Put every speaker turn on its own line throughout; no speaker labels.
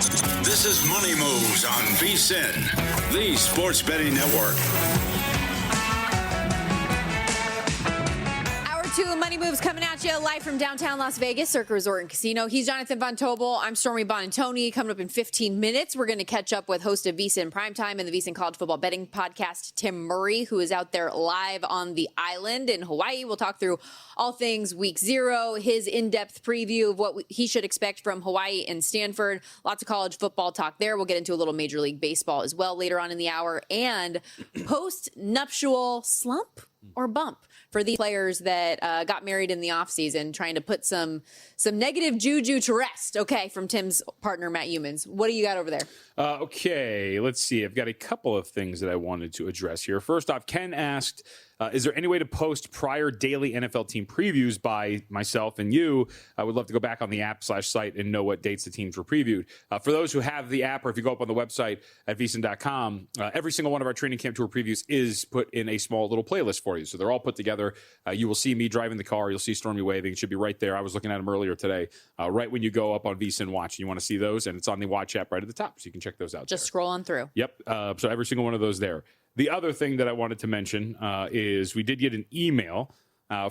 This is Money Moves on VSiN, the sports betting network.
Two Money Moves coming at you live from downtown Las Vegas, Circa Resort and Casino. He's Jonathan Von Tobel. I'm Stormy Buonantony. Coming up in 15 minutes, we're going to catch up with host of VSiN PrimeTime and the VSiN College Football Betting Podcast, Tim Murray, who is out there live on the island in Hawaii. We'll talk through all things Week 0, his in-depth preview of what he should expect from Hawaii and Stanford. Lots of college football talk there. We'll get into a little Major League Baseball as well later on in the hour. And post-nuptial slump or bump for the players that got married in the offseason, trying to put some negative juju to rest. Okay, from Tim's partner, Matt Humans. What do you got over there?
Okay, let's see. I've got a couple of things that I wanted to address here. First off, Ken asked, is there any way to post prior daily NFL team previews by myself and you? I would love to go back on the app/site and know what dates the teams were previewed. For those who have the app, or if you go up on the website at VSiN.com, every single one of our training camp tour previews is put in a small little playlist for you. So they're all put together. You will see me driving the car. You'll see Stormy waving. It should be right there. I was looking at them earlier today, right when you go up on VSiN Watch. You want to see those, and it's on the Watch app right at the top, so you can check those out.
Just scroll on through.
Yep. So every single one of those there. The other thing that I wanted to mention is we did get an email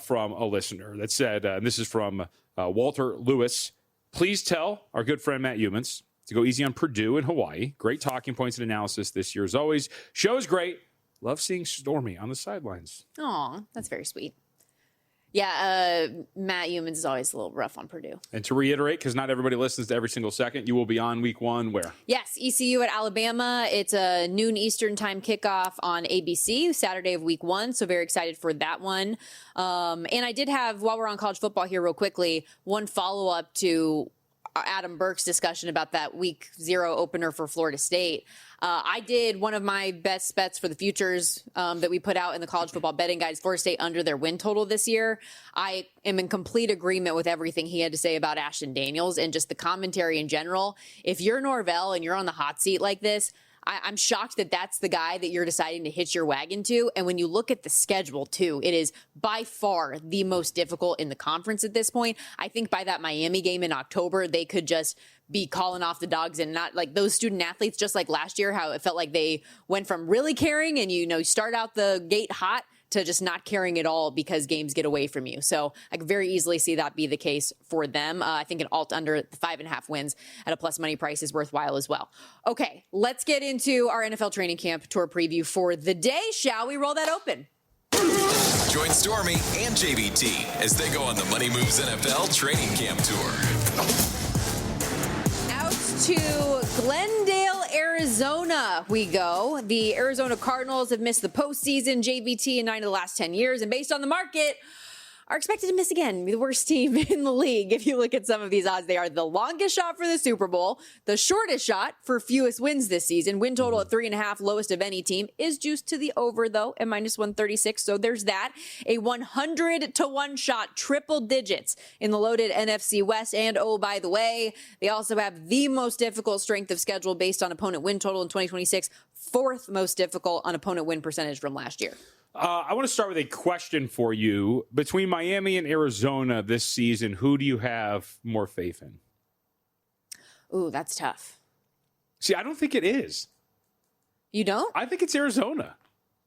from a listener that said, and this is from Walter Lewis, please tell our good friend Matt Humans to go easy on Purdue and Hawaii. Great talking points and analysis this year as always. Show's great. Love seeing Stormy on the sidelines.
Aw, that's very sweet. Yeah, Matt Humans is always a little rough on Purdue.
And to reiterate, because not everybody listens to every single second, you will be on week 1 where?
Yes, ECU at Alabama. It's a noon Eastern time kickoff on ABC, Saturday of week 1. So very excited for that one. And I did have, while we're on college football here real quickly, one follow-up to Adam Burke's discussion about that week 0 opener for Florida State. I did one of my best bets for the futures that we put out in the college football betting guides, Florida State under their win total this year. I am in complete agreement with everything he had to say about Ashton Daniels and just the commentary in general. If you're Norvell and you're on the hot seat like this, I'm shocked that that's the guy that you're deciding to hitch your wagon to. And when you look at the schedule, too, it is by far the most difficult in the conference at this point. I think by that Miami game in October, they could just be calling off the dogs and not like those student athletes, just like last year, how it felt like they went from really caring and, start out the gate hot to just not caring at all because games get away from you. So I could very easily see that be the case for them. I think an alt under the 5.5 wins at a plus money price is worthwhile as well. Okay, let's get into our NFL training camp tour preview for the day. Shall we roll that open?
Join Stormy and JVT as they go on the Money Moves NFL training camp tour.
To Glendale, Arizona we go. The Arizona Cardinals have missed the postseason, JVT, in 9 of the last 10 years. And based on the market, are expected to miss again. The worst team in the league. If you look at some of these odds, they are the longest shot for the Super Bowl, the shortest shot for fewest wins this season. Win total at 3.5, lowest of any team, is juiced to the over, though, at -136. So there's that. A 100-to-1 shot, triple digits in the loaded NFC West. And, oh, by the way, they also have the most difficult strength of schedule based on opponent win total in 2026, 4th most difficult on opponent win percentage from last year.
I want to start with a question for you. Between Miami and Arizona this season, who do you have more faith in?
Ooh, that's tough.
See, I don't think it is.
You don't?
I think it's Arizona.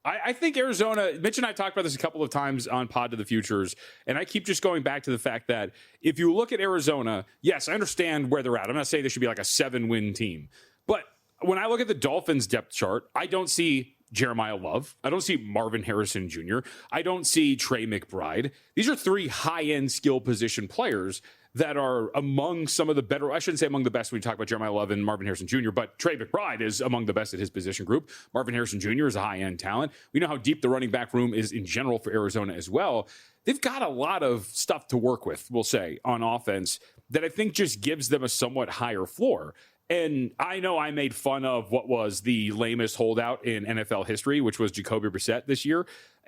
I think Arizona, Mitch and I talked about this a couple of times on Pod to the Futures, and I keep just going back to the fact that if you look at Arizona, yes, I understand where they're at. I'm not saying they should be like a 7-win team. But when I look at the Dolphins depth chart, I don't see Jeremiah Love. I don't see Marvin Harrison Jr. I don't see Trey McBride. These are 3 high-end skill position players that are among some of the better, I shouldn't say among the best when we talk about Jeremiah Love and Marvin Harrison Jr., but Trey McBride is among the best at his position group. Marvin Harrison Jr. is a high-end talent. We know how deep the running back room is in general for Arizona as well. They've got a lot of stuff to work with, we'll say, on offense that I think just gives them a somewhat higher floor. And I know I made fun of what was the lamest holdout in NFL history, which was Jacoby Brissett this year.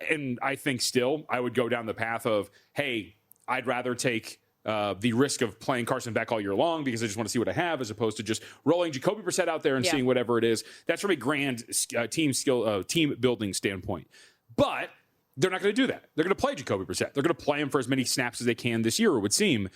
And I think still I would go down the path of, hey, I'd rather take the risk of playing Carson Beck all year long because I just want to see what I have as opposed to just rolling Jacoby Brissett out there and seeing whatever it is. That's from a grand team building standpoint. But they're not going to do that. They're going to play Jacoby Brissett. They're going to play him for as many snaps as they can this year, it would seem.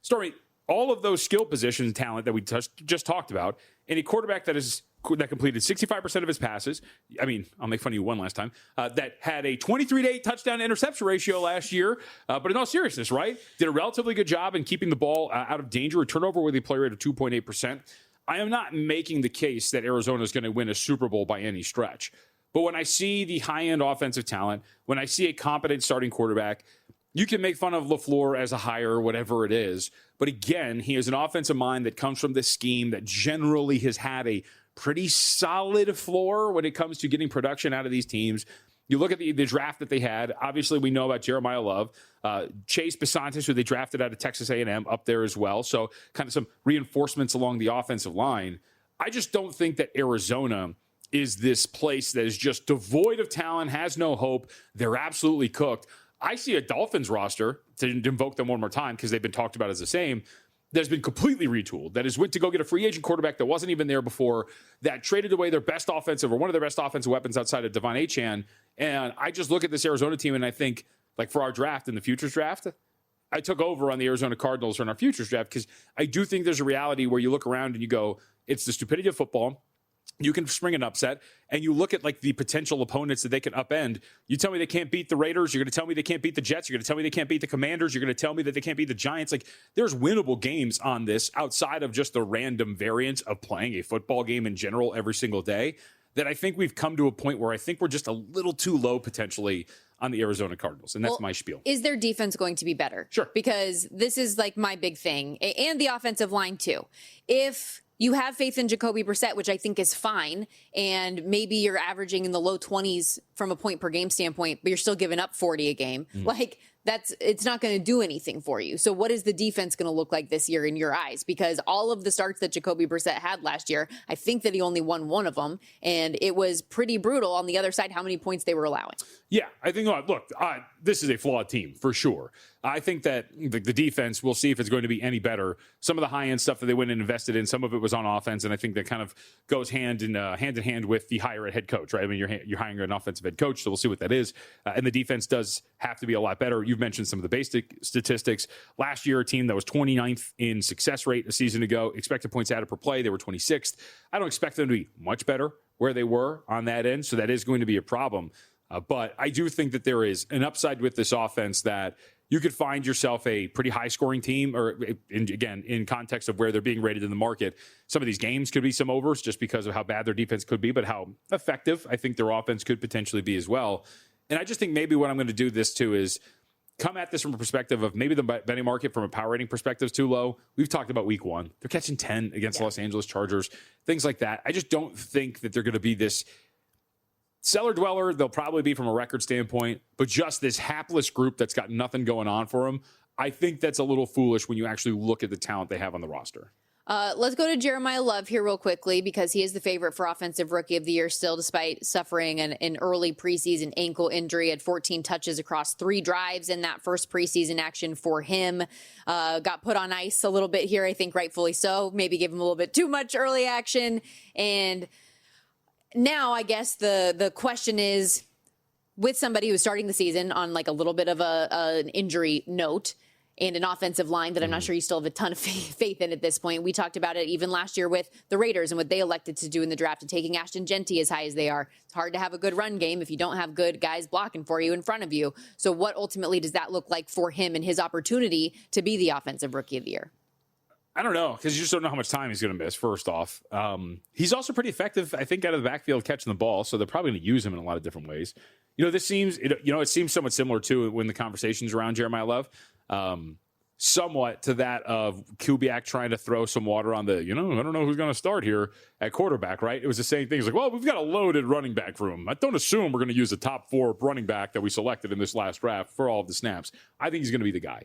Stormy, all of those skill position talent that we just talked about, and a quarterback that completed 65% of his passes. I mean, I'll make fun of you one last time. That had a 23-8 touchdown to interception ratio last year. But in all seriousness, right? Did a relatively good job in keeping the ball out of danger. A turnover worthy play rate of 2.8%. I am not making the case that Arizona is going to win a Super Bowl by any stretch. But when I see the high-end offensive talent, when I see a competent starting quarterback, you can make fun of LaFleur as a hire or whatever it is. But again, he has an offensive mind that comes from this scheme that generally has had a pretty solid floor when it comes to getting production out of these teams. You look at the draft that they had. Obviously, we know about Jeremiah Love. Chase Bisontis, who they drafted out of Texas A&M, up there as well. So kind of some reinforcements along the offensive line. I just don't think that Arizona is this place that is just devoid of talent, has no hope. They're absolutely cooked. I see a Dolphins roster, to invoke them one more time because they've been talked about as the same, that's been completely retooled, that is went to go get a free agent quarterback that wasn't even there before, that traded away their best offensive or one of their best offensive weapons outside of Devon Achane. And I just look at this Arizona team and I think, like for our draft in the futures draft, I took over on the Arizona Cardinals in our futures draft because I do think there's a reality where you look around and you go, it's the stupidity of football. You can spring an upset, and you look at like the potential opponents that they can upend. You tell me they can't beat the Raiders. You're going to tell me they can't beat the Jets. You're going to tell me they can't beat the Commanders. You're going to tell me that they can't beat the Giants. Like, there's winnable games on this outside of just the random variance of playing a football game in general every single day, that I think we've come to a point where I think we're just a little too low potentially on the Arizona Cardinals. And that's my spiel.
Is their defense going to be better?
Sure.
Because this is like my big thing, and the offensive line too. If you have faith in Jacoby Brissett, which I think is fine, and maybe you're averaging in the low 20s from a point per game standpoint, but you're still giving up 40 a game. Like, it's not going to do anything for you. So what is the defense going to look like this year in your eyes? Because all of the starts that Jacoby Brissett had last year, I think that he only won one of them, and it was pretty brutal on the other side how many points they were allowing.
Yeah, I think, look, this is a flawed team for sure. I think that the defense, we'll see if it's going to be any better. Some of the high-end stuff that they went and invested in, some of it was on offense, and I think that kind of goes hand in hand with the hire at head coach, right? I mean, you're hiring an offensive head coach, so we'll see what that is. And the defense does have to be a lot better. You've mentioned some of the basic statistics. Last year, a team that was 29th in success rate a season ago, expected points added per play, they were 26th. I don't expect them to be much better where they were on that end, so that is going to be a problem. But I do think that there is an upside with this offense that you could find yourself a pretty high-scoring team, or again, in context of where they're being rated in the market. Some of these games could be some overs just because of how bad their defense could be, but how effective I think their offense could potentially be as well. And I just think maybe what I'm going to do this too is come at this from a perspective of maybe the betting market from a power rating perspective is too low. We've talked about week 1. They're catching 10 against the Los Angeles Chargers, things like that. I just don't think that they're going to be this cellar dweller. They'll probably be from a record standpoint, but just this hapless group that's got nothing going on for them. I think that's a little foolish when you actually look at the talent they have on the roster.
Let's go to Jeremiah Love here real quickly, because he is the favorite for Offensive Rookie of the Year still, despite suffering an early preseason ankle injury. Had 14 touches across 3 drives in that first preseason action for him. Got put on ice a little bit here, I think rightfully so. Maybe gave him a little bit too much early action. And now I guess the question is, with somebody who's starting the season on like a little bit of an injury note, and an offensive line that I'm not sure you still have a ton of faith in at this point. We talked about it even last year with the Raiders and what they elected to do in the draft and taking Ashton Genty as high as they are. It's hard to have a good run game if you don't have good guys blocking for you in front of you. So what ultimately does that look like for him and his opportunity to be the Offensive Rookie of the Year?
I don't know, because you just don't know how much time he's going to miss, first off. He's also pretty effective, I think, out of the backfield catching the ball, so they're probably going to use him in a lot of different ways. This seems, it seems somewhat similar to when the conversations around Jeremiah Love. Somewhat to that of Kubiak trying to throw some water on the, I don't know who's going to start here at quarterback, right? It was the same thing. It's like, well, we've got a loaded running back room. I don't assume we're going to use the top 4 running back that we selected in this last draft for all of the snaps. I think he's going to be the guy.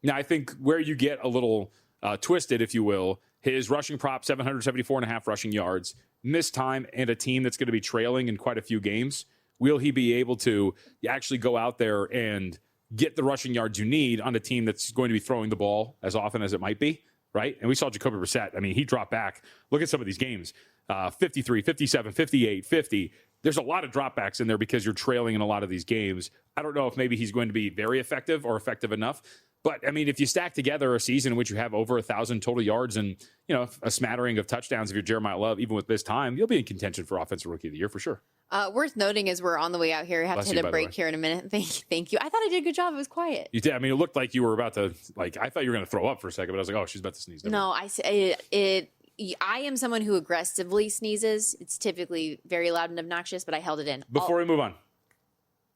Now, I think where you get a little twisted, if you will, his rushing prop, 774.5 rushing yards, missed time, and a team that's going to be trailing in quite a few games. Will he be able to actually go out there and get the rushing yards you need on a team that's going to be throwing the ball as often as it might be, right? And we saw Jacoby Brissett. I mean, he dropped back. Look at some of these games, 53, 57, 58, 50. There's a lot of dropbacks in there because you're trailing in a lot of these games. I don't know if maybe he's going to be very effective or effective enough, But I mean, if you stack together a season in which you have over 1,000 total yards and, a smattering of touchdowns, if you're Jeremiah Love, even with this time, you'll be in contention for Offensive Rookie of the Year for sure.
Worth noting as we're on the way out here, I have to hit a break here in a minute. Thank you. I thought I did a good job. It was quiet.
You did. I mean, it looked like you were about to, I thought you were going to throw up for a second, but I was like, oh, she's about to sneeze.
No, I am someone who aggressively sneezes. It's typically very loud and obnoxious, but I held it in.
Before we move on,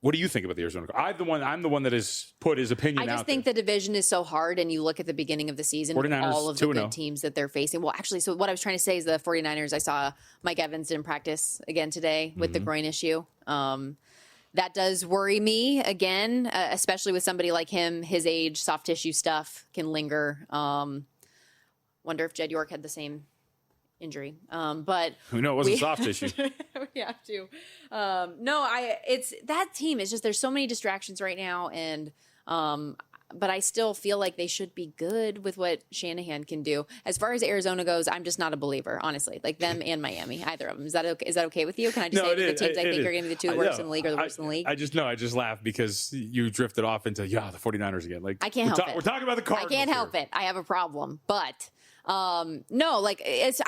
what do you think about the Arizona Cardinals? I'm the one that has put his opinion out.
I just think the division is so hard, and you look at the beginning of the season, with all of the good teams that they're facing. Well, actually, so what I was trying to say is the 49ers, I saw Mike Evans didn't practice again today with the groin issue. That does worry me again, especially with somebody like him, his age, soft tissue stuff can linger. Wonder if Jed York had the same injury. But
who knows? It wasn't soft tissue.
We have to. It's that team is just, there's so many distractions right now. And, but I still feel like they should be good with what Shanahan can do. As far as Arizona goes, I'm just not a believer, honestly. Like them and Miami, either of them. Is that okay with you? Can I just say the teams I think are going to be the two worst in the league or the worst in the league?
I just laugh because you drifted off into the 49ers again. Like
I can't help it.
We're talking about the Cardinals.
I can't help it. I have a problem, but I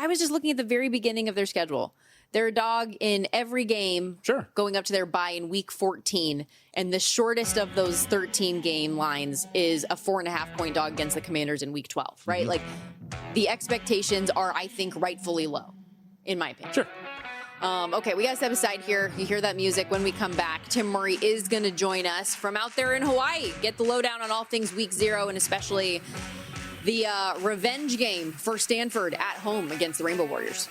was just looking at the very beginning of their schedule. They're a dog in every game going up to their bye in week 14. And the shortest of those 13 game lines is a 4.5-point dog against the Commanders in week 12, right? Like the expectations are, I think, rightfully low, in my opinion.
Sure.
Okay, we got to step aside here. You hear that music when we come back. Tim Murray is going to join us from out there in Hawaii. Get the lowdown on all things week 0 and especially the revenge game for Stanford at home against the Rainbow Warriors.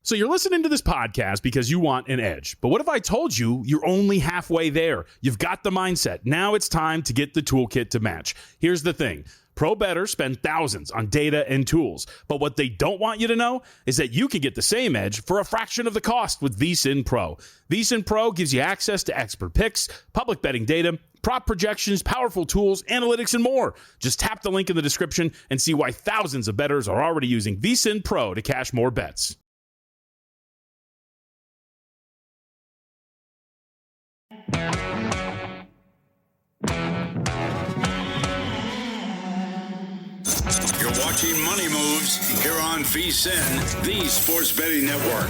So you're listening to this podcast because you want an edge. But what if I told you you're only halfway there? You've got the mindset. Now it's time to get the toolkit to match. Here's the thing. Pro bettors spend thousands on data and tools. But what they don't want you to know is that you can get the same edge for a fraction of the cost with VSiN Pro. VSiN Pro gives you access to expert picks, public betting data, prop projections, powerful tools, analytics, and more. Just tap the link in the description and see why thousands of bettors are already using VSiN Pro to cash more bets.
You're watching Money Moves here on VSiN, the Sports Betting Network.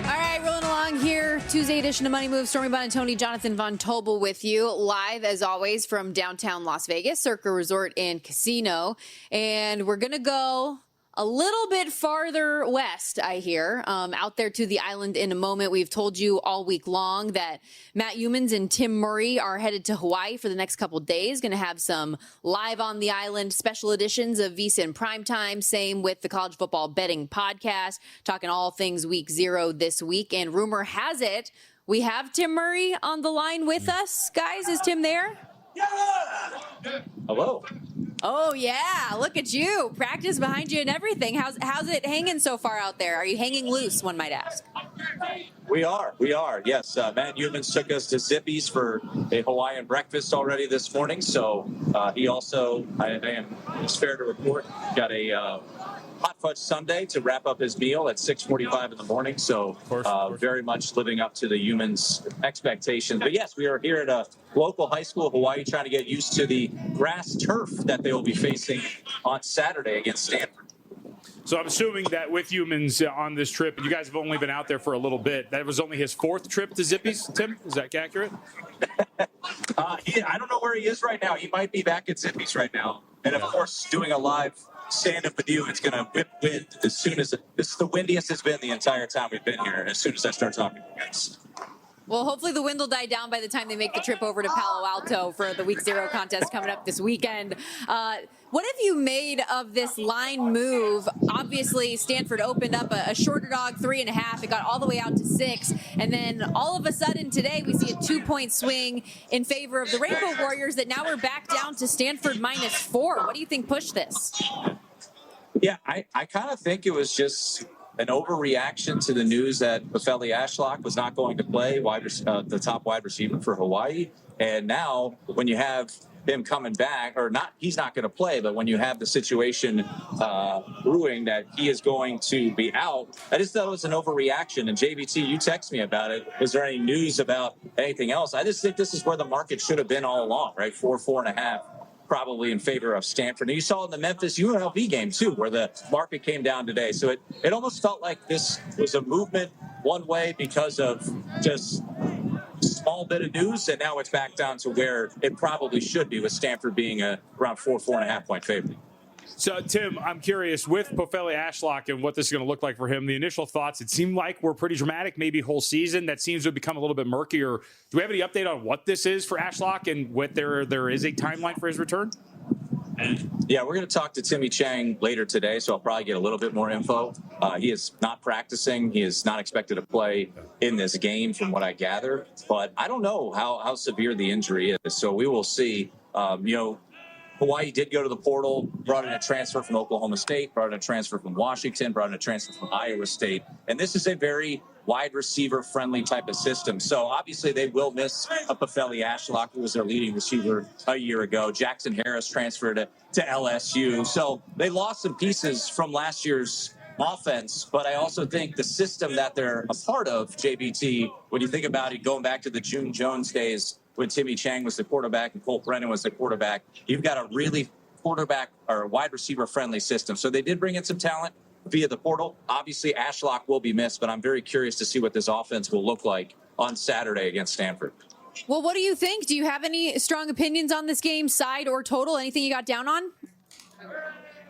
All right, rolling along here. Tuesday edition of Money Moves. Stormy Buonantony, Jonathan Von Tobel with you. Live, as always, from downtown Las Vegas, Circa Resort and Casino. And we're going to go a little bit farther west, I hear, out there to the island in a moment. We've told you all week long that Matt Youmans and Tim Murray are headed to Hawaii for the next couple days. Going to have some live on the island special editions of VSiN PrimeTime. Same with the college football betting podcast, talking all things week 0 this week. And rumor has it, we have Tim Murray on the line with us. Guys, is Tim there?
Hello.
Oh, yeah. Look at you. Practice behind you and everything. How's it hanging so far out there? Are you hanging loose, one might ask?
We are. Yes. Matt Youmans took us to Zippy's for a Hawaiian breakfast already this morning. So he also, it's fair to report, got a hot fudge sundae to wrap up his meal at 6:45 in the morning. So of course. Very much living up to the Youmans' expectations. But yes, we are here at a local high school in Hawaii trying to get used to the grass turf that they will be facing on Saturday against Stanford.
So I'm assuming that with Youmans on this trip, and you guys have only been out there for a little bit, that was only his 4th trip to Zippy's, Tim? Is that accurate?
I don't know where he is right now. He might be back at Zippy's right now. And, of course, doing a live stand-up with you, it's going to whip wind as soon as this is the windiest it's been the entire time we've been here, as soon as I start talking to you guys.
Well, hopefully the wind will die down by the time they make the trip over to Palo Alto for the Week 0 contest coming up this weekend. What have you made of this line move? Obviously, Stanford opened up a shorter dog, 3.5. It got all the way out to 6. And then all of a sudden today, we see a 2-point swing in favor of the Rainbow Warriors that now we're back down to Stanford -4. What do you think pushed this?
Yeah, I kind of think it was just an overreaction to the news that Bafeli Ashlock was not going to play the top wide receiver for Hawaii. And now when you have him coming back, or not, he's not going to play, but when you have the situation brewing that he is going to be out, I just thought it was an overreaction. And JVT, you text me about it. Was there any news about anything else? I just think this is where the market should have been all along, right? 4.5, probably in favor of Stanford. And you saw in the Memphis UNLV game too, where the market came down today. So it almost felt like this was a movement one way because of just small bit of news, and now it's back down to where it probably should be, with Stanford being around 4.5 point favorite.
So, Tim, I'm curious, with Pofele Ashlock and what this is going to look like for him, the initial thoughts, it seemed like were pretty dramatic, maybe whole season. That seems to have become a little bit murkier. Do we have any update on what this is for Ashlock and what there is a timeline for his return?
Yeah, we're going to talk to Timmy Chang later today, so I'll probably get a little bit more info. He is not practicing. He is not expected to play in this game from what I gather. But I don't know how severe the injury is, so we will see. Hawaii did go to the portal, brought in a transfer from Oklahoma State, brought in a transfer from Washington, brought in a transfer from Iowa State. And this is a very wide receiver friendly type of system. So obviously they will miss a Pofele Ashlock, who was their leading receiver a year ago. Jackson Harris transferred to LSU. So they lost some pieces from last year's offense, but I also think the system that they're a part of, JBT, when you think about it, going back to the June Jones days when Timmy Chang was the quarterback and Colt Brennan was the quarterback, you've got a really quarterback or wide receiver friendly system. So they did bring in some talent via the portal. Obviously, Ashlock will be missed, but I'm very curious to see what this offense will look like on Saturday against Stanford.
Well, what do you think? Do you have any strong opinions on this game, side or total? Anything you got down on?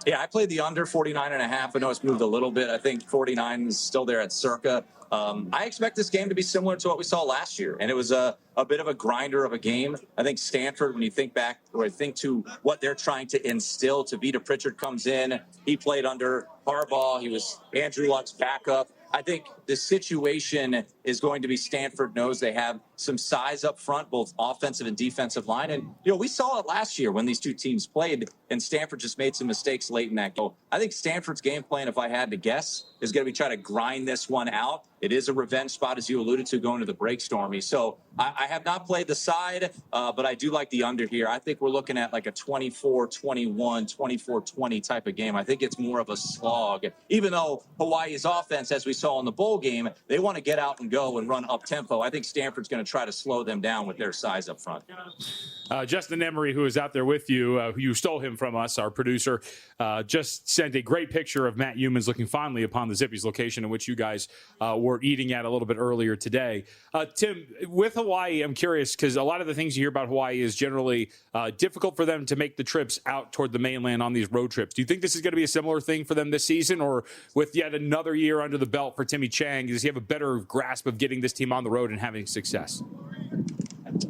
Yeah, I played the under 49.5. I know it's moved a little bit. I think 49 is still there at circa. I expect this game to be similar to what we saw last year, and it was a bit of a grinder of a game. I think Stanford, when you think back or think to what they're trying to instill, Tavita Pritchard comes in. He played under Harbaugh. He was Andrew Luck's backup. I think the situation is going to be Stanford knows they have some size up front, both offensive and defensive line. And, we saw it last year when these two teams played, and Stanford just made some mistakes late in that game. I think Stanford's game plan, if I had to guess, is going to be try to grind this one out. It is a revenge spot, as you alluded to, going to the break, Stormy. So I have not played the side, but I do like the under here. I think we're looking at like a 24-21, 24-20 type of game. I think it's more of a slog, even though Hawaii's offense, as we saw in the bowl game, they want to get out and go and run up tempo. I think Stanford's going to try to slow them down with their size up front.
Justin Emery, who is out there with you, who you stole him from us, our producer, just sent a great picture of Matt Humans looking fondly upon the Zippy's location in which you guys were eating at a little bit earlier today. Tim, with Hawaii, I'm curious because a lot of the things you hear about Hawaii is generally difficult for them to make the trips out toward the mainland on these road trips. Do you think this is going to be a similar thing for them this season, or with yet another year under the belt for Timmy Chang, does he have a better grasp of getting this team on the road and having success?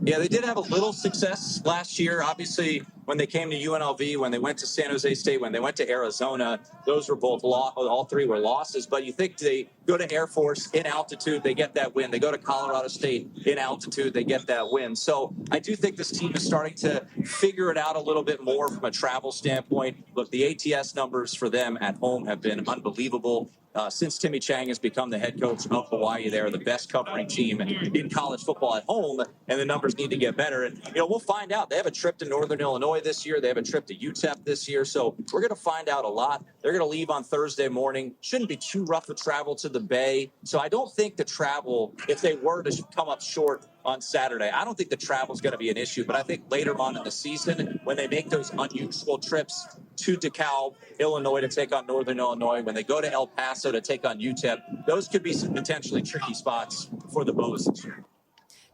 Yeah, they did have a little success last year. Obviously, when they came to UNLV, when they went to San Jose State, when they went to Arizona, those were both all three were losses. But you think they go to Air Force in altitude, they get that win. They go to Colorado State in altitude, they get that win. So I do think this team is starting to figure it out a little bit more from a travel standpoint. Look, the ATS numbers for them at home have been unbelievable. Since Timmy Chang has become the head coach of Hawaii, they're the best covering team in college football at home, and the numbers need to get better. And, we'll find out. They have a trip to Northern Illinois this year. They have a trip to UTEP this year. So we're going to find out a lot. They're going to leave on Thursday morning. Shouldn't be too rough a travel to the Bay. So I don't think the travel, if they were to come up short on Saturday, I don't think the travel is going to be an issue. But I think later on in the season, when they make those unusual trips to DeKalb, Illinois, to take on Northern Illinois, when they go to El Paso to take on UTEP, those could be some potentially tricky spots for the Bows this year.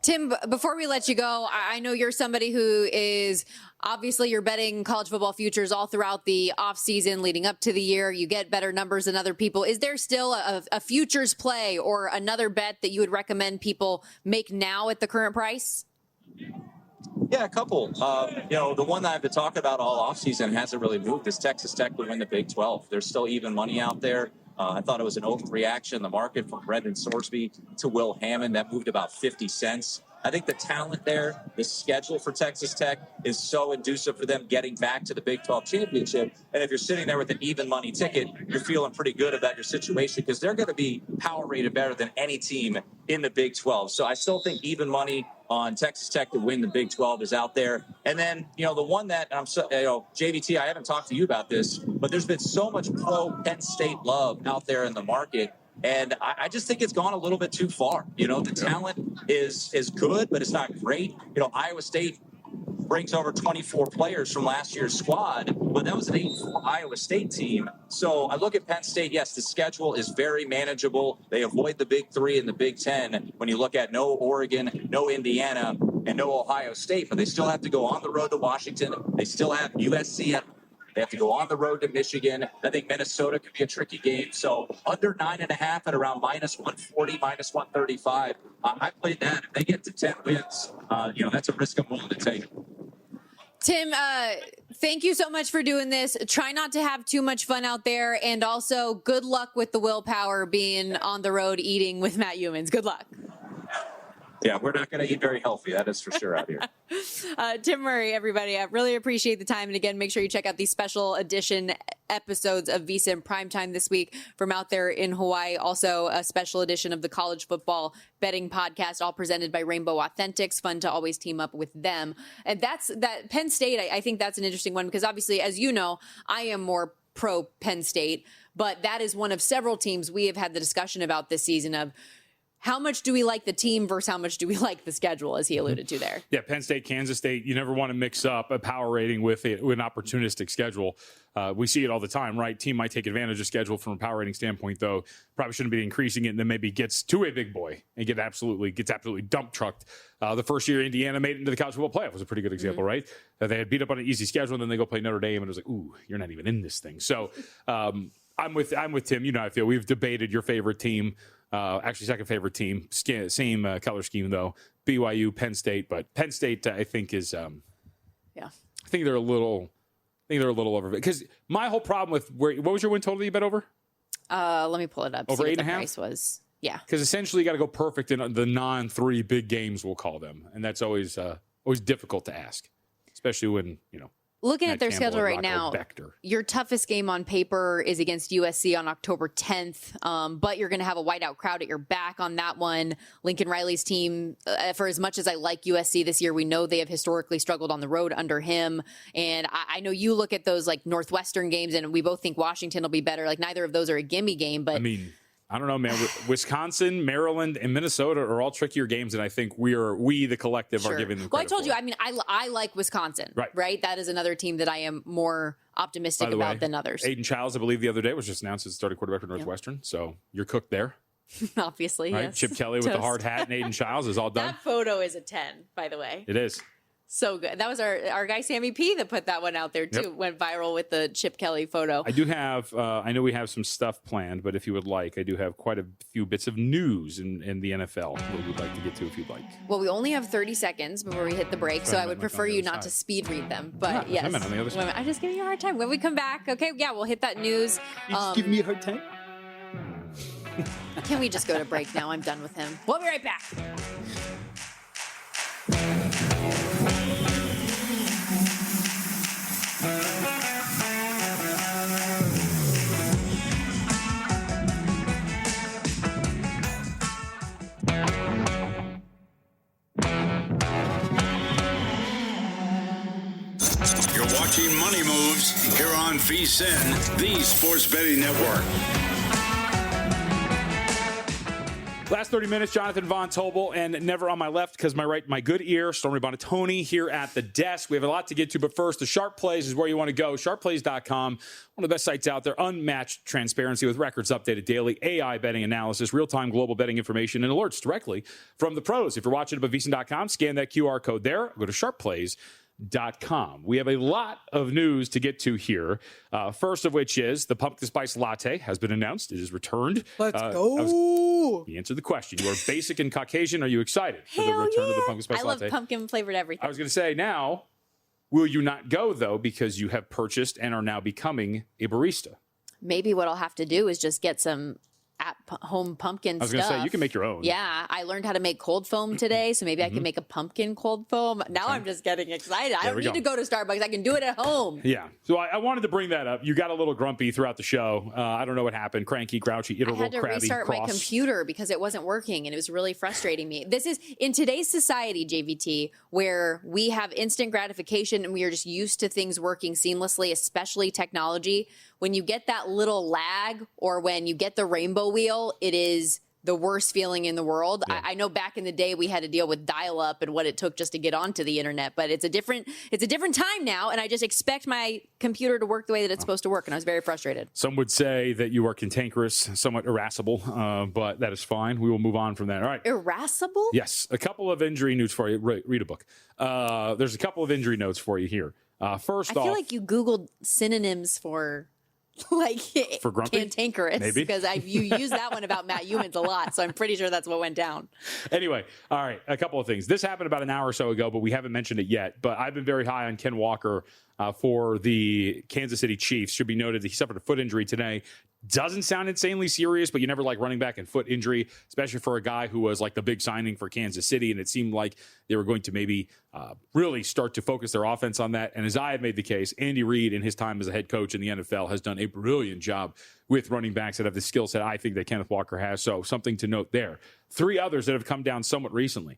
Tim, before we let you go, I know you're somebody who is obviously you're betting college football futures all throughout the offseason leading up to the year. You get better numbers than other people. Is there still a futures play or another bet that you would recommend people make now at the current price?
Yeah, a couple. The one that I've been talking about all offseason hasn't really moved is Texas Tech to win the Big 12. There's still even money out there. I thought it was an overreaction in the market from Brendan Sorsby to Will Hammond. That moved about 50 cents. I think the talent there, the schedule for Texas Tech is so inducive for them getting back to the Big 12 championship. And if you're sitting there with an even money ticket, you're feeling pretty good about your situation because they're going to be power rated better than any team in the Big 12. So I still think even money on Texas Tech to win the Big 12 is out there. And then, the one that JVT, I haven't talked to you about this, but there's been so much pro Penn State love out there in the market. And I just think it's gone a little bit too far. The talent is good, but it's not great. Iowa State brings over 24 players from last year's squad, but that was an 8-4 Iowa State team. So I look at Penn State. Yes, the schedule is very manageable. They avoid the Big Three and the Big Ten when you look at no Oregon, no Indiana, and no Ohio State, but they still have to go on the road to Washington. They still have USC. They have to go on the road to Michigan. I think Minnesota could be a tricky game. So under 9.5 at around minus 140, minus 135. I played that. If they get to 10 wins, that's a risk I'm willing to take.
Tim, thank you so much for doing this. Try not to have too much fun out there. And also, good luck with the willpower being on the road eating with Matt Humans. Good luck.
Yeah, we're not going to eat very healthy. That is for sure out here.
Tim Murray, everybody. I really appreciate the time. And again, make sure you check out these special edition episodes of VSiN Primetime this week from out there in Hawaii. Also, a special edition of the College Football Betting Podcast, all presented by Rainbow Authentics. Fun to always team up with them. And that Penn State, I think that's an interesting one because obviously, as you know, I am more pro Penn State, but that is one of several teams we have had the discussion about this season of how much do we like the team versus how much do we like the schedule, as he alluded to there.
Yeah, Penn State, Kansas State, you never want to mix up a power rating with an opportunistic schedule. We see it all the time, right? Team might take advantage of schedule from a power rating standpoint, though. Probably shouldn't be increasing it and then maybe gets to a big boy and gets absolutely dump trucked. The first year Indiana made it into the college football playoff was a pretty good example, right? They had beat up on an easy schedule and then they go play Notre Dame and it was like, ooh, you're not even in this thing. So I'm with Tim. You know how I feel. We've debated your favorite team. Actually, second favorite team. Same color scheme, though. BYU, Penn State. But Penn State, I think, is I think they're a little over. Because my whole problem with what was your win total that you bet over?
Let me pull it up.
Over 8.5?
Price was. Yeah.
Because essentially you got to go perfect in the non-3 big games, we'll call them. And that's always difficult to ask, especially when,
Looking at their schedule right now, your toughest game on paper is against USC on October 10th, but you're going to have a whiteout crowd at your back on that one. Lincoln Riley's team, for as much as I like USC this year, we know they have historically struggled on the road under him. And I know you look at those like Northwestern games, and we both think Washington will be better. Like neither of those are a gimme game, but
I don't know, man. Wisconsin, Maryland, and Minnesota are all trickier games, and I think we the collective are giving them credit.
Well, I told you, I like Wisconsin, right? That is another team that I am more optimistic about than others.
Aiden Childs, I believe the other day, was just announced as starting quarterback for Northwestern, so you're cooked there.
Obviously,
right?
Yes.
Chip Kelly with the hard hat and Aiden Childs is all done.
That photo is a 10, by the way.
It is.
So good. That was our guy, Sammy P, that put that one out there, too.
Yep.
Went viral with the Chip Kelly photo.
I do have, I know we have some stuff planned, but if you would like, I do have quite a few bits of news in the NFL that we'd like to get to if you'd like.
Well, we only have 30 seconds before we hit the break, so I would prefer you not to speed read them. But yes,
I'm on the other side.
I'm just giving you a hard time. When we come back, okay, yeah, we'll hit that news.
You just give me a hard time?
Can we just go to break now? I'm done with him. We'll be right back.
You're watching Money Moves here on VSiN, the Sports Betting Network.
Last 30 minutes, Jonathan Von Tobel, and never on my left because my good ear, Stormy Buonantony here at the desk. We have a lot to get to, but first, the Sharp Plays is where you want to go. SharpPlays.com, one of the best sites out there. Unmatched transparency with records updated daily, AI betting analysis, real-time global betting information, and alerts directly from the pros. If you're watching at VSiN.com, scan that QR code there. Go to SharpPlays.com. We have a lot of news to get to here. First of which is the pumpkin spice latte has been announced. It is returned.
Let's go.
You answered the question. You are basic and Caucasian. Are you excited for the return of the pumpkin spice latte?
I love pumpkin flavored everything.
I was going to say now, will you not go though because you have purchased and are now becoming a barista?
Maybe what I'll have to do is just get some at-home pumpkin
I was
stuff.
going to say, you can make your own.
Yeah, I learned how to make cold foam today, so maybe I can make a pumpkin cold foam. Now I'm just getting excited. I don't need to go to Starbucks. I can do it at home.
Yeah. So I wanted to bring that up. You got a little grumpy throughout the show. I don't know what happened. Cranky, grouchy, irritable, crabby,
I had to restart my computer because it wasn't working, and it was really frustrating me. This is, in today's society, JVT, where we have instant gratification and we are just used to things working seamlessly, especially technology. When you get that little lag or when you get the rainbow wheel, it is the worst feeling in the world. Yeah. I know back in the day we had to deal with dial-up and what it took just to get onto the internet, but it's a different time now, and I just expect my computer to work the way that it's supposed to work, and I was very frustrated.
Some would say that you are cantankerous, somewhat irascible, but that is fine. We will move on from that. All right.
Irascible?
Yes. A couple of injury news for you. Read a book. There's a couple of injury notes for you here. First off,
I feel like you Googled synonyms for
grumpy?
Cantankerous,
maybe,
because you use that one about Matt Humans a lot, so I'm pretty sure that's what went down.
Anyway, all right, a couple of things. This happened about an hour or so ago, but we haven't mentioned it yet. But I've been very high on Ken Walker for the Kansas City Chiefs. Should be noted that he suffered a foot injury today. Doesn't sound insanely serious, but you never like running back and foot injury, especially for a guy who was like the big signing for Kansas City. And it seemed like they were going to maybe really start to focus their offense on that. And as I have made the case, Andy Reid, in his time as a head coach in the NFL, has done a brilliant job with running backs that have the skill set I think that Kenneth Walker has. So something to note there. Three others that have come down somewhat recently.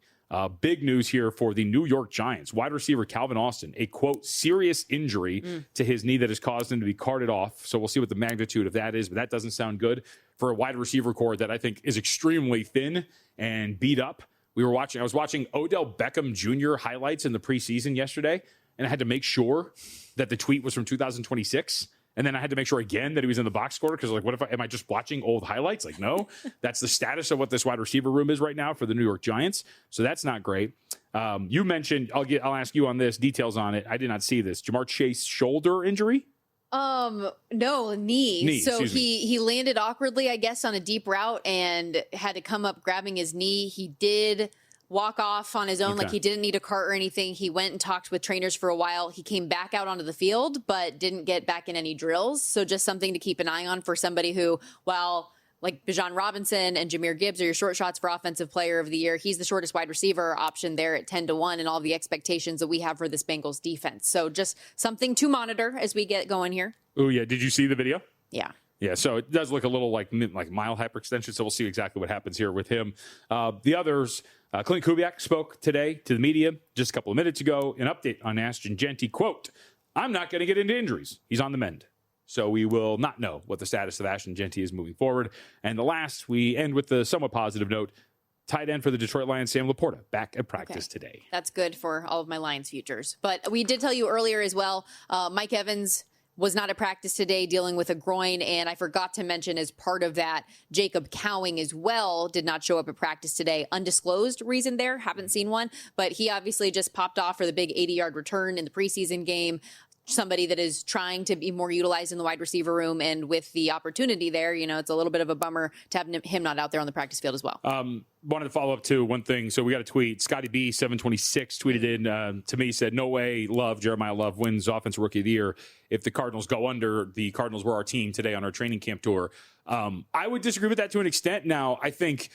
Big news here for the New York Giants. Wide receiver Calvin Austin, a, quote, serious injury to his knee that has caused him to be carted off. So we'll see what the magnitude of that is, but that doesn't sound good for a wide receiver core that I think is extremely thin and beat up. I was watching Odell Beckham Jr. highlights in the preseason yesterday, and I had to make sure that the tweet was from 2026. And then I had to make sure again that he was in the box score because, like, what if am I just watching old highlights? Like, no, that's the status of what this wide receiver room is right now for the New York Giants. So that's not great. You mentioned, I'll ask you on this, details on it. I did not see this. Jamar Chase shoulder injury?
No, knee. So
he
he landed awkwardly, I guess, on a deep route and had to come up grabbing his knee. He did walk off on his own.
Okay.
Like, he didn't need a cart or anything. He went and talked with trainers for a while. He came back out onto the field, but didn't get back in any drills. So just something to keep an eye on for somebody who, while like Bijan Robinson and Jahmyr Gibbs are your short shots for Offensive Player of the Year, he's the shortest wide receiver option there at 10-1 and all the expectations that we have for this Bengals defense. So just something to monitor as we get going here.
Oh, yeah. Did you see the video?
Yeah.
Yeah, so it does look a little like mild hyperextension, so we'll see exactly what happens here with him. The others, Clint Kubiak spoke today to the media just a couple of minutes ago. An update on Ashton Jeanty, quote, "I'm not going to get into injuries. He's on the mend." So we will not know what the status of Ashton Jeanty is moving forward. And the last, we end with the somewhat positive note. Tight end for the Detroit Lions, Sam Laporta, back at practice today.
That's good for all of my Lions futures. But we did tell you earlier as well, Mike Evans was not at practice today dealing with a groin, and I forgot to mention as part of that, Jacob Cowing as well did not show up at practice today. Undisclosed reason there, haven't seen one, but he obviously just popped off for the big 80-yard return in the preseason game. Somebody that is trying to be more utilized in the wide receiver room, and with the opportunity there, it's a little bit of a bummer to have him not out there on the practice field as well.
Wanted to follow up to one thing. So we got a tweet. Scotty B 726 tweeted in to me, said, "No way, Jeremiah Love wins Offensive Rookie of the Year if the Cardinals go under. The Cardinals were our team today on our training camp tour." I would disagree with that to an extent. Now, I think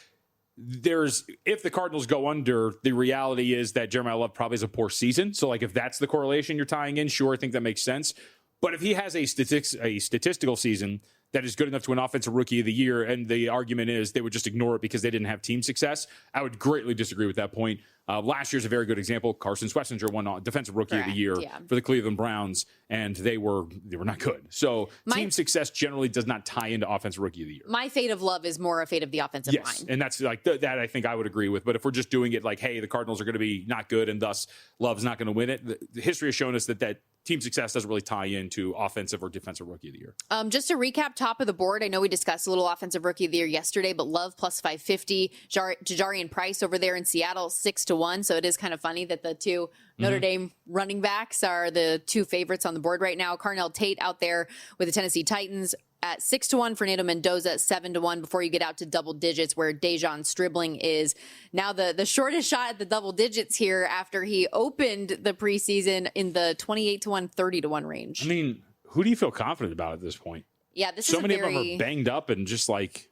if the Cardinals go under, the reality is that Jeremiah Love probably has a poor season. So, like, if that's the correlation you're tying in, sure, I think that makes sense. But if he has a statistical season that is good enough to win Offensive Rookie of the Year, and the argument is they would just ignore it because they didn't have team success, I would greatly disagree with that point. Last year's a very good example. Carson Schlesinger won Defensive Rookie of the Year for the Cleveland Browns, and they were not good. So team success generally does not tie into Offensive Rookie of the Year.
My fate of Love is more a fate of the offensive line.
Yes, and that's like that I think I would agree with. But if we're just doing it like, hey, the Cardinals are going to be not good, and thus Love's not going to win it, the history has shown us that team success doesn't really tie into Offensive or Defensive Rookie of the Year.
Just to recap, top of the board, I know we discussed a little Offensive Rookie of the Year yesterday, but Love plus 550, Jajarian Price over there in Seattle 6-1. So it is kind of funny that the two Notre Dame running backs are the two favorites on the board right now. Carnell Tate out there with the Tennessee Titans at 6-1, Fernando Mendoza at 7-1 before you get out to double digits, where Dejon Stribling is now the shortest shot at the double digits here after he opened the preseason in the 28-1, 30-1 range.
I mean, who do you feel confident about at this point?
Yeah, this
so
is
many of them are banged up and just like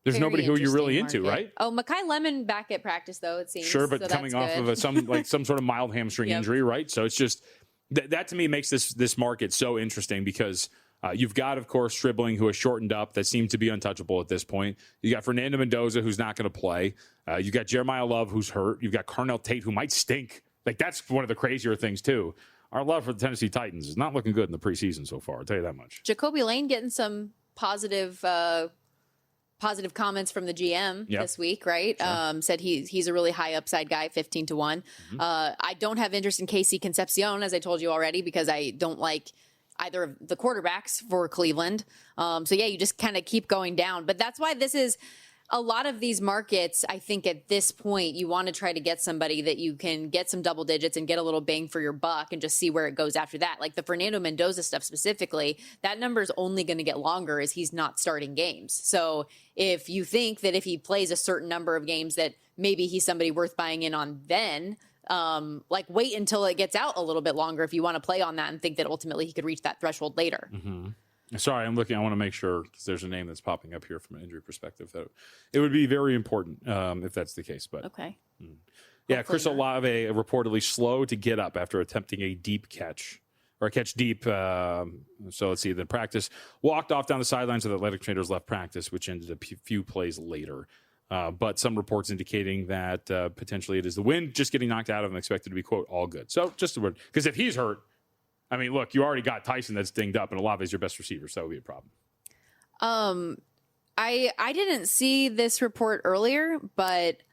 There's
Very
nobody who you're really
interesting
into,
market.
right?
Oh, Makai Lemon back at practice, though, it seems.
Sure, but
so
coming off
good.
of some sort of mild hamstring injury, right? So it's just that to me makes this market so interesting because you've got, of course, Stribling, who has shortened up, that seemed to be untouchable at this point. You got Fernando Mendoza, who's not going to play. You got Jeremiah Love, who's hurt. You've got Carnell Tate, who might stink. Like, that's one of the crazier things, too. Our love for the Tennessee Titans is not looking good in the preseason so far, I'll tell you that much.
Jacoby Lane getting some positive comments from the GM this week, right? Sure. Said he's a really high upside guy, 15-1. Mm-hmm. I don't have interest in Casey Concepcion, as I told you already, because I don't like either of the quarterbacks for Cleveland. So yeah, you just kind of keep going down. But that's why this is a lot of these markets. I think at this point, you want to try to get somebody that you can get some double digits and get a little bang for your buck and just see where it goes after that. Like the Fernando Mendoza stuff specifically, that number is only going to get longer as he's not starting games. So if you think that if he plays a certain number of games that maybe he's somebody worth buying in on, then like wait until it gets out a little bit longer if you want to play on that and think that ultimately he could reach that threshold later.
Mm-hmm. Sorry, I'm looking. I want to make sure because there's a name that's popping up here from an injury perspective that it would be very important if that's the case. But
okay,
yeah, Chris Olave reportedly slow to get up after attempting a deep catch or a catch deep. So let's see. The practice walked off down the sidelines of the Athletic Trainers left practice, which ended a few plays later. But some reports indicating that potentially it is the wind just getting knocked out of him, expected to be quote all good. So just a word because if he's hurt. I mean, look, you already got Tyson that's dinged up, and Olave is your best receiver, so that would be a problem.
I didn't see this report earlier, but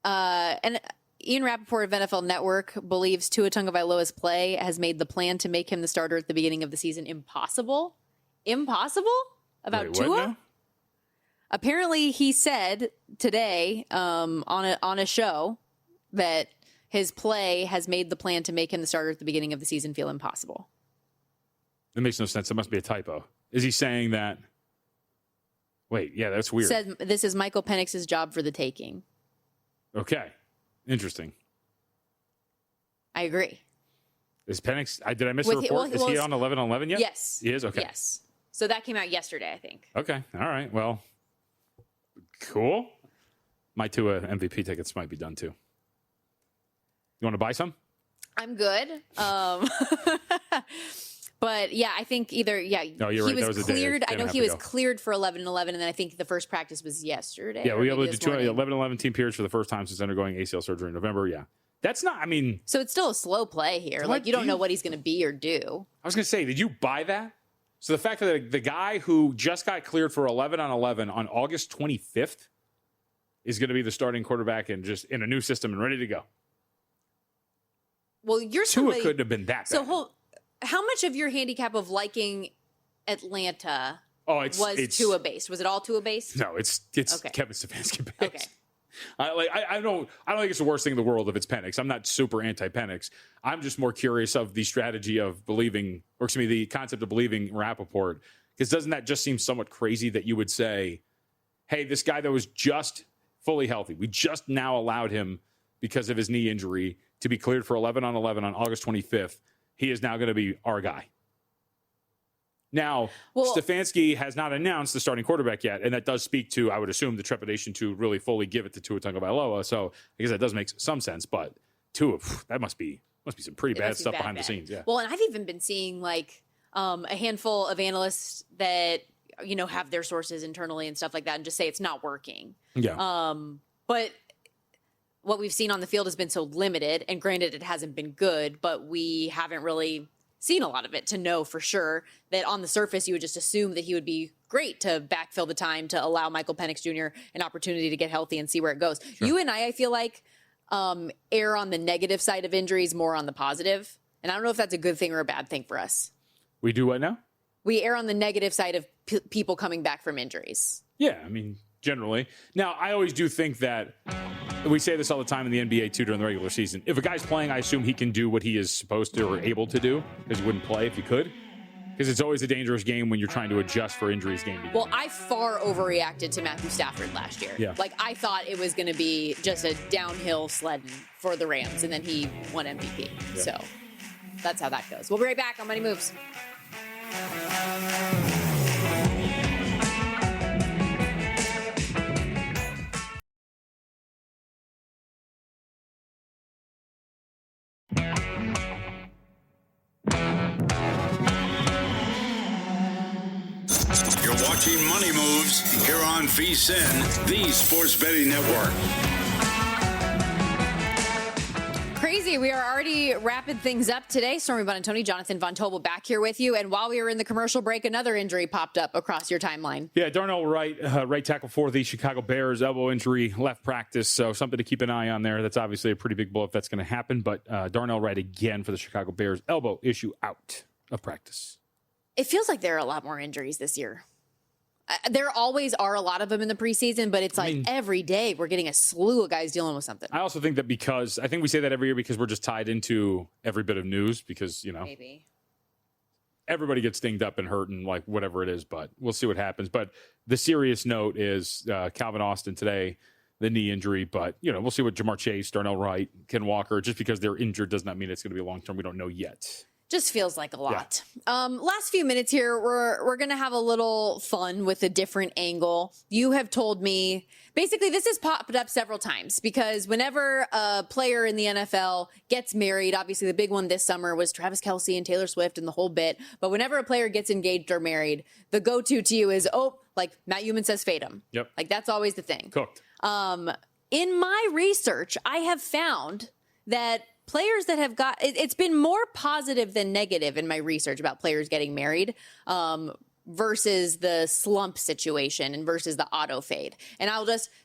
and Ian Rappaport of NFL Network believes Tua Tagovailoa's play has made the plan to make him the starter at the beginning of the season impossible. Impossible? About
Wait,
Tua?
now?
Apparently, he said today on a show that his play has made the plan to make him the starter at the beginning of the season feel impossible.
That makes no sense. That must be a typo. Is he saying that? Wait, yeah, that's weird.
Said this is Michael Penix's job for the taking.
Okay, interesting.
I agree.
Is Penix? Did I miss the report? Is he on 11-11 yet?
Yes.
He is? Okay.
Yes. So that came out yesterday, I think.
Okay. All right. Well, cool. My Tua MVP tickets might be done too. You want to buy some?
I'm good. But yeah, I think either,
no, you're right.
He was cleared. I know he was
ago.
Cleared for 11-11, and then I think the first practice was yesterday.
Yeah, we able to do 11-11 team periods for the first time since undergoing ACL surgery in November. Yeah. That's not, I mean.
So it's still a slow play here. Like, you don't know what he's going to be or do.
I was going to say, did you buy that? So the fact that the guy who just got cleared for 11-11 on August 25th is going to be the starting quarterback and just in a new system and ready to go.
Well,
Tua couldn't have been that bad.
So how much of your handicap of liking Atlanta was Tua based? Was it all Tua based?
No, it's
okay.
Kevin Stefanski based.
Okay.
I don't think it's the worst thing in the world if it's Penix. I'm not super anti-Penix. I'm just more curious of the strategy of believing, or excuse me, the concept of believing Rappaport. Because doesn't that just seem somewhat crazy that you would say, hey, this guy that was just fully healthy, we just now allowed him because of his knee injury to be cleared for 11-11 on August 25th. He is now going to be our guy. Now, Stefanski has not announced the starting quarterback yet, and that does speak to, I would assume, the trepidation to really fully give it to Tua Tagovailoa. So I guess that does make some sense. But Tua, that must be some pretty bad stuff behind the scenes. Yeah.
Well, and I've even been seeing like a handful of analysts that have their sources internally and stuff like that, and just say it's not working.
Yeah.
But what we've seen on the field has been so limited, and granted, it hasn't been good, but we haven't really seen a lot of it to know for sure that on the surface you would just assume that he would be great to backfill the time to allow Michael Penix Jr. an opportunity to get healthy and see where it goes. Sure. You and I feel like err on the negative side of injuries more on the positive, and I don't know if that's a good thing or a bad thing for us.
We do what now?
We err on the negative side of people coming back from injuries.
Yeah, I mean, generally. Now, I always do think that we say this all the time in the NBA, too, during the regular season. If a guy's playing, I assume he can do what he is supposed to or able to do, because he wouldn't play if he could. Because it's always a dangerous game when you're trying to adjust for injuries game to game.
Well, I far overreacted to Matthew Stafford last year.
Yeah.
Like, I thought it was going to be just a downhill sledding for the Rams, and then he won MVP. Yeah. So that's how that goes. We'll be right back on Money Moves.
watching Money Moves here on VSiN, the Sports Betting Network.
Crazy. We are already wrapping things up today. Stormy Buonantony, Jonathan Von Tobel back here with you. And while we were in the commercial break, another injury popped up across your timeline.
Yeah, Darnell Wright, right tackle for the Chicago Bears, elbow injury, left practice. So something to keep an eye on there. That's obviously a pretty big blow if that's going to happen. But Darnell Wright again for the Chicago Bears, elbow issue out of practice.
It feels like there are a lot more injuries this year. There always are a lot of them in the preseason, but it's like every day we're getting a slew of guys dealing with something.
I also think that because I think we say that every year because we're just tied into every bit of news because,
Maybe
everybody gets dinged up and hurt and like whatever it is, but we'll see what happens. But the serious note is Calvin Austin today, the knee injury, but we'll see what Jamar Chase, Darnell Wright, Ken Walker, just because they're injured does not mean it's going to be long-term. We don't know yet.
Just feels like a lot. Yeah. Last few minutes here, we're going to have a little fun with a different angle. You have told me, basically this has popped up several times because whenever a player in the NFL gets married, obviously the big one this summer was Travis Kelce and Taylor Swift and the whole bit. But whenever a player gets engaged or married, the go-to to you is, like Matt Heumann says, fade him.
Yep.
Like that's always the thing.
Cooked.
In my research, I have found that players that have it's been more positive than negative in my research about players getting married versus the slump situation and versus the auto fade. And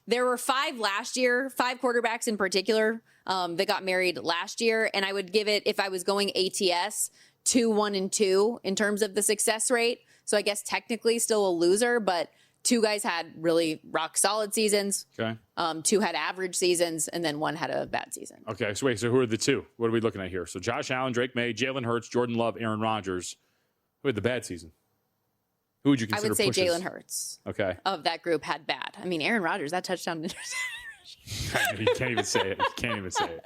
there were 5 last year, 5 quarterbacks in particular that got married last year. And I would give it, if I was going ATS, 2, 1, and 2 in terms of the success rate. So I guess technically still a loser, but 2 guys had really rock solid seasons. Okay. 2 had average seasons, and then 1 had a bad season.
Okay. So wait. So who are the 2? What are we looking at here? So Josh Allen, Drake May, Jalen Hurts, Jordan Love, Aaron Rodgers. Who had the bad season? Who would you consider?
I would say
pushes?
Jalen Hurts.
Okay.
Of that group had bad. I mean, Aaron Rodgers, that touchdown.
You can't even say it. You can't even say it.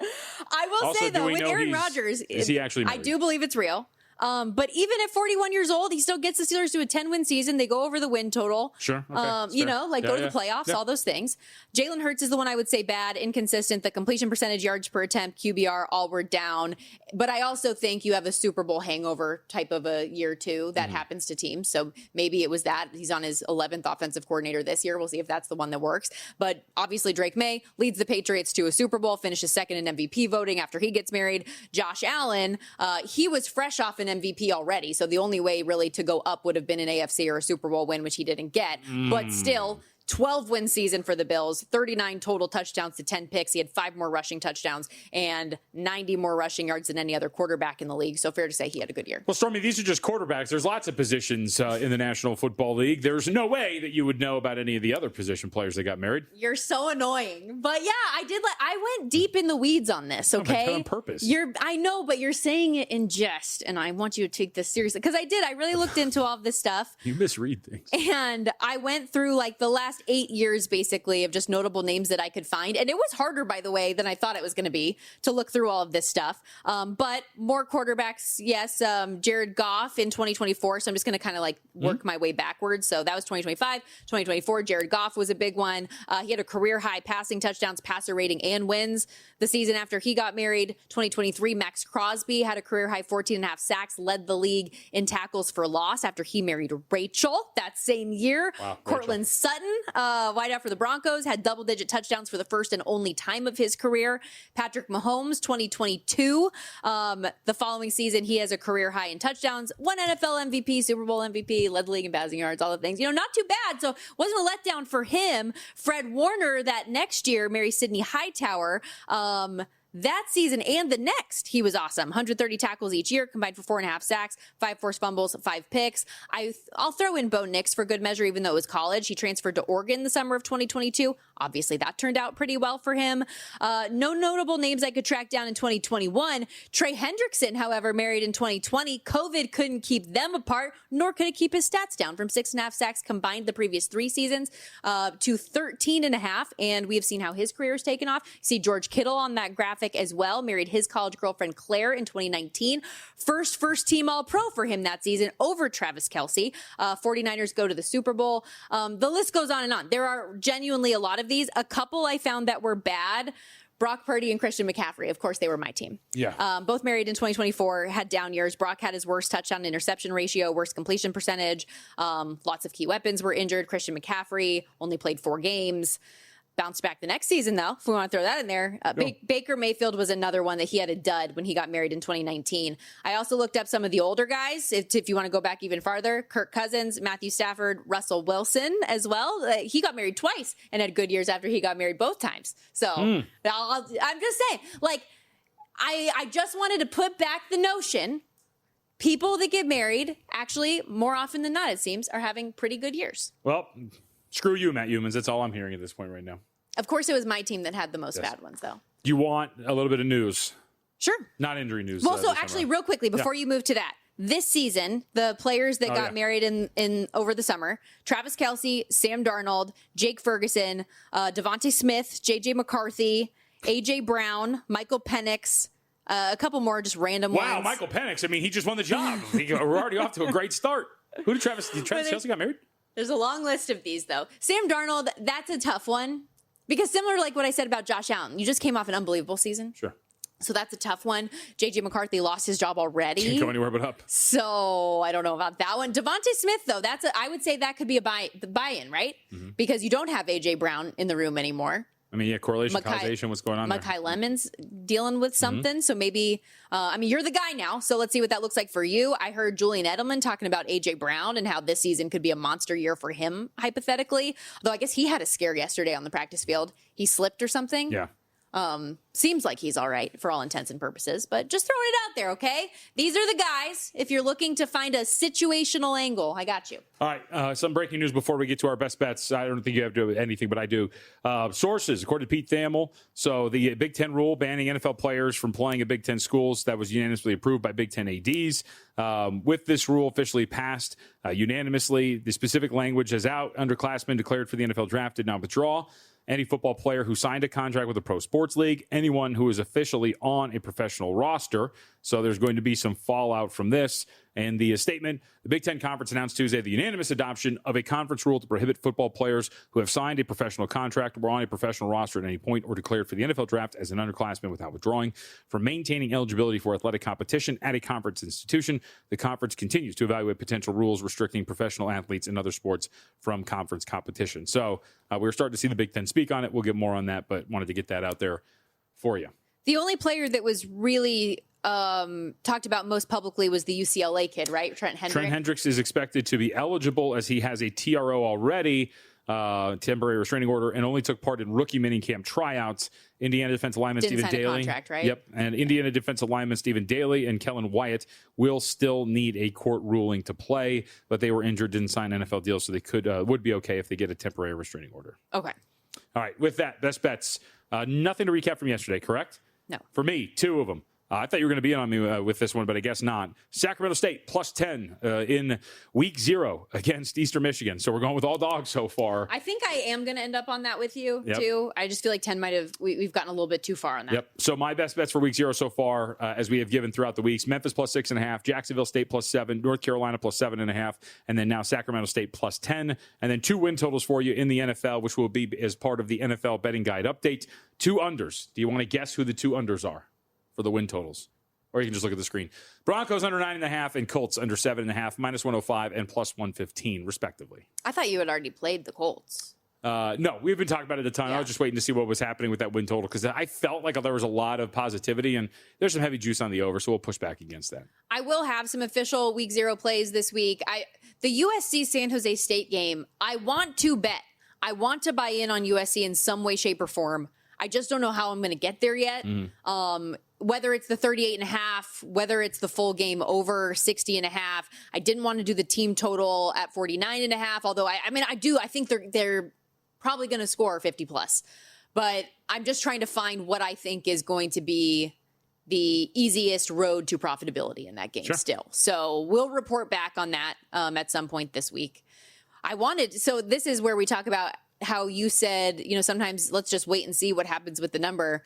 I will
also,
say though, with Aaron Rodgers,
is he actually married?
I do believe it's real. But even at 41 years old, he still gets the Steelers to a 10-win season. They go over the win total.
Sure. Okay.
Go to the playoffs, all those things. Jalen Hurts is the one I would say bad, inconsistent. The completion percentage, yards per attempt, QBR, all were down. But I also think you have a Super Bowl hangover type of a year too that happens to teams. So maybe it was that. He's on his 11th offensive coordinator this year. We'll see if that's the one that works. But obviously Drake May leads the Patriots to a Super Bowl, finishes second in MVP voting after he gets married. Josh Allen, he was fresh off an MVP already. So the only way really to go up would have been an AFC or a Super Bowl win, which he didn't get. But still, 12-win season for the Bills, 39 total touchdowns to 10 picks. He had 5 more rushing touchdowns and 90 more rushing yards than any other quarterback in the league. So fair to say he had a good year.
Well, Stormy, these are just quarterbacks. There's lots of positions in the National Football League. There's no way that you would know about any of the other position players that got married.
You're so annoying. But yeah, I went deep in the weeds on this, okay?
On purpose.
I know, but you're saying it in jest, and I want you to take this seriously. Because I did. I really looked into all of this stuff.
You misread things.
And I went through like the last 8 years, basically, of just notable names that I could find. And it was harder, by the way, than I thought it was going to be to look through all of this stuff. But more quarterbacks, yes. Jared Goff in 2024. So I'm just going to kind of like work my way backwards. So that was 2025. 2024, Jared Goff was a big one. He had a career high passing touchdowns, passer rating, and wins the season after he got married. 2023, Max Crosby had a career high 14.5 sacks, led the league in tackles for loss after he married Rachel that same year. Wow, Cortland Sutton, wideout for the Broncos, had double-digit touchdowns for the first and only time of his career. Patrick Mahomes, 2022. The following season, he has a career high in touchdowns, 1 NFL MVP, Super Bowl MVP, led the league in passing yards, all the things. Not too bad. So wasn't a letdown for him. Fred Warner, that next year, married Sydney Hightower. That season and the next, he was awesome. 130 tackles each year, combined for 4.5 sacks, 5 forced fumbles, 5 picks. I'll throw in Bo Nix for good measure, even though it was college. He transferred to Oregon the summer of 2022. Obviously, that turned out pretty well for him. No notable names I could track down in 2021. Trey Hendrickson, however, married in 2020. COVID couldn't keep them apart, nor could it keep his stats down from 6.5 sacks combined the previous 3 seasons to 13.5. And we have seen how his career has taken off. You see George Kittle on that graphic as well, married his college girlfriend Claire in 2019. First team All-Pro for him that season over Travis Kelce. 49ers go to the Super Bowl. The list goes on and on. There are genuinely a lot of these. A couple I found that were bad. Brock Purdy and Christian McCaffrey. Of course, they were my team.
Yeah.
Both married in 2024, had down years. Brock had his worst touchdown interception ratio, worst completion percentage. Lots of key weapons were injured. Christian McCaffrey only played 4 games. Bounced back the next season, though, if we want to throw that in there. Baker Mayfield was another one that he had a dud when he got married in 2019. I also looked up some of the older guys, if you want to go back even farther. Kirk Cousins, Matthew Stafford, Russell Wilson as well. He got married twice and had good years after he got married both times. So I'm just saying, like, I just wanted to put back the notion people that get married, actually, more often than not, it seems, are having pretty good years.
Well, screw you, Matt Humans. That's all I'm hearing at this point right now.
Of course, it was my team that had the most bad ones, though.
Do you want a little bit of news?
Sure.
Not injury news.
Well, so actually, real quickly, before you move to that, this season, the players that got married in over the summer, Travis Kelce, Sam Darnold, Jake Ferguson, Devontae Smith, J.J. McCarthy, A.J. Brown, Michael Penix, a couple more just random ones.
Wow, Michael Penix. I mean, he just won the job. We're already off to a great start. Who did Travis Kelce got married?
There's a long list of these, though. Sam Darnold, that's a tough one. Because similar to like what I said about Josh Allen, you just came off an unbelievable season.
Sure.
So that's a tough one. J.J. McCarthy lost his job already.
Can't go anywhere but up.
So I don't know about that one. Devontae Smith, though, I would say that could be the buy-in, right? Mm-hmm. Because you don't have A.J. Brown in the room anymore.
I mean, correlation, causation, what's going on there?
Mekhi Lemon's dealing with something. So maybe, you're the guy now. So let's see what that looks like for you. I heard Julian Edelman talking about A.J. Brown and how this season could be a monster year for him, hypothetically. Although I guess he had a scare yesterday on the practice field. He slipped or something.
Yeah.
Seems like he's all right for all intents and purposes, but just throwing it out there, okay? These are the guys. If you're looking to find a situational angle, I got you.
All right, some breaking news before we get to our best bets. I don't think you have to do anything, but I do. Sources, according to Pete Thamel, so the Big Ten rule banning NFL players from playing at Big Ten schools, that was unanimously approved by Big Ten ADs. With this rule officially passed unanimously, the specific language as out, underclassmen declared for the NFL draft did not withdraw. Any football player who signed a contract with a pro sports league, anyone who is officially on a professional roster. So there's going to be some fallout from this. And the statement, the Big Ten Conference announced Tuesday the unanimous adoption of a conference rule to prohibit football players who have signed a professional contract or on a professional roster at any point or declared for the NFL draft as an underclassman without withdrawing from maintaining eligibility for athletic competition at a conference institution. The conference continues to evaluate potential rules restricting professional athletes in other sports from conference competition. So we're starting to see the Big Ten speak on it. We'll get more on that, but wanted to get that out there for you.
The only player that was really talked about most publicly was the UCLA kid, right? Trent Hendricks.
Trent Hendricks is expected to be eligible as he has a TRO already, temporary restraining order, and only took part in rookie minicamp tryouts. Indiana defensive lineman Stephen Daly.
Contract, right?
Yep. And Indiana defensive lineman Stephen Daly and Kellen Wyatt will still need a court ruling to play, but they were injured, didn't sign NFL deals, so they would be okay if they get a temporary restraining order.
Okay.
All right. With that, best bets. Nothing to recap from yesterday, correct?
No.
For me, 2 of them. I thought you were going to be in on me with this one, but I guess not. Sacramento State plus 10 in week 0 against Eastern Michigan. So we're going with all dogs so far.
I think I am going to end up on that with you, too. I just feel like 10 might have, we've gotten a little bit too far on that.
Yep. So my best bets for week 0 so far, as we have given throughout the weeks, Memphis plus 6.5, Jacksonville State plus 7, North Carolina plus 7.5, and then now Sacramento State plus 10. And then 2 win totals for you in the NFL, which will be as part of the NFL betting guide update. 2 unders. Do you want to guess who the 2 unders are for the win totals? Or you can just look at the screen. Broncos under 9.5 and Colts under 7.5, minus 105 and plus 115, respectively.
I thought you had already played the Colts.
No, we've been talking about it a ton.
Yeah.
I was just waiting to see what was happening with that win total because I felt like there was a lot of positivity and there's some heavy juice on the over, so we'll push back against that.
I will have some official week 0 plays this week. The USC San Jose State game, I want to bet. I want to buy in on USC in some way, shape, or form. I just don't know how I'm going to get there yet. Whether it's the 38.5, whether it's the full game over 60.5. I didn't want to do the team total at 49.5. Although I think they're probably going to score 50 plus, but I'm just trying to find what I think is going to be the easiest road to profitability in that game still. So we'll report back on that at some point this week. So this is where we talk about how you said, sometimes let's just wait and see what happens with the number.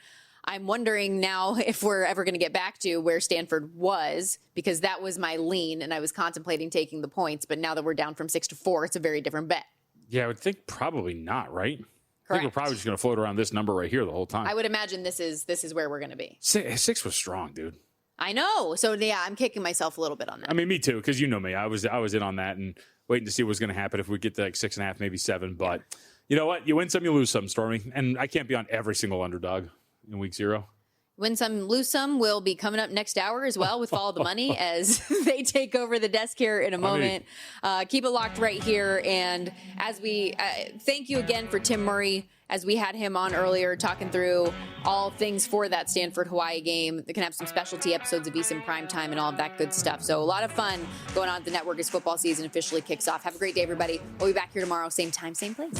I'm wondering now if we're ever going to get back to where Stanford was, because that was my lean and I was contemplating taking the points. But now that we're down from 6-4, it's a very different bet.
Yeah, I would think probably not, right? I think we're probably just going to float around this number right here the whole time.
I would imagine this is where we're going to be.
Six was strong, dude.
I know. So, yeah, I'm kicking myself a little bit on that.
I mean, me too, because you know me. I was in on that and waiting to see what was going to happen if we get to like 6.5, maybe 7. But you know what? You win some, you lose some, Stormy. And I can't be on every single underdog in week 0.
Win some, lose some will be coming up next hour as well with Follow the Money as they take over the desk here in a moment. Keep it locked right here. And as we thank you again for Tim Murray, as we had him on earlier talking through all things for that Stanford-Hawaii game. They can have some specialty episodes of VSiN PrimeTime and all of that good stuff. So a lot of fun going on at the network as football season officially kicks off. Have a great day, everybody. We'll be back here tomorrow, same time, same place.